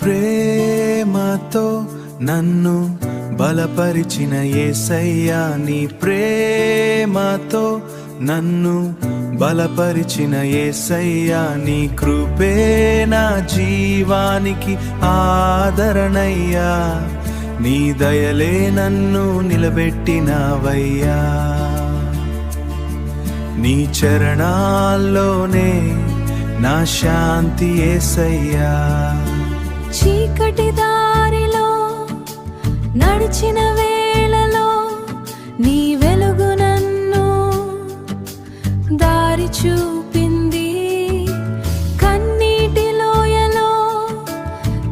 ప్రేమతో నన్ను బలపరిచిన యేసయ్యా, నీ ప్రేమతో నన్ను బలపరిచిన యేసయ్యా, నీ కృపే నా జీవానికి ఆదరణయ్యా, నీ దయలే నన్ను నిలబెట్టినవయ్యా. నీ చరణాల్లోనే నా శాంతి యేసయ్యా. చీకటి దారిలో నడిచిన వేళలో నీ వెలుగు నన్ను దారి చూపింది. కన్నీటి లోయలో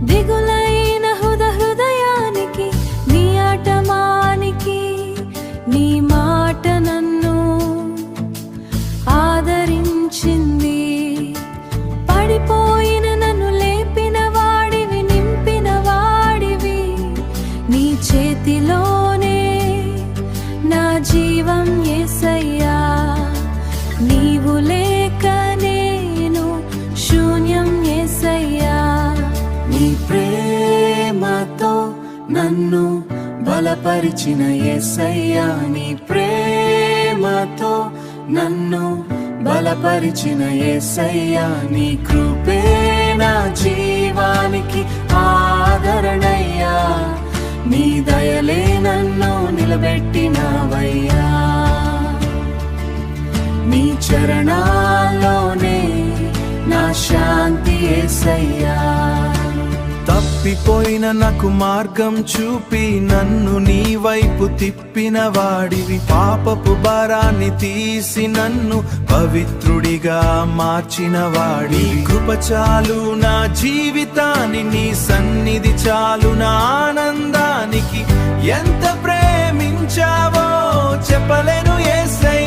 దిగులైన హృదయానికి నీ ఆటమానికి నీ మాట నన్ను ఆదరించింది. పడిపోయిన నన్ను లేపిన వాడివి, నింపిన వాడివి, నీ చేతిలోనే నా జీవం యేసయ్యా. నీవు లేక నేను శూన్యం యేసయ్యా. నీ ప్రేమతో నన్ను బలపరిచిన యేసయ్యా, నీ ప్రేమతో నన్ను బలపరిచిన యేసయ్యా, నీ కృపే నా జీవానికి ఆదరణయ్యా, నీ దయలే నన్ను నిలబెట్టినవయ్యా. నీ చరణాల్లోనే నా శాంతి యేసయ్యా. తప్పిపోయిన నాకు మార్గం చూపి నన్ను నీ వైపు తిప్పిన వాడివి, పాపపు భారాన్ని తీసి నన్ను పవిత్రుడిగా మార్చిన వాడి. కృప చాలు నా జీవితాన్ని, నీ సన్నిధి చాలు నా ఆనందానికి. ఎంత ప్రేమించావో చెప్పలేను యేసయ్యా.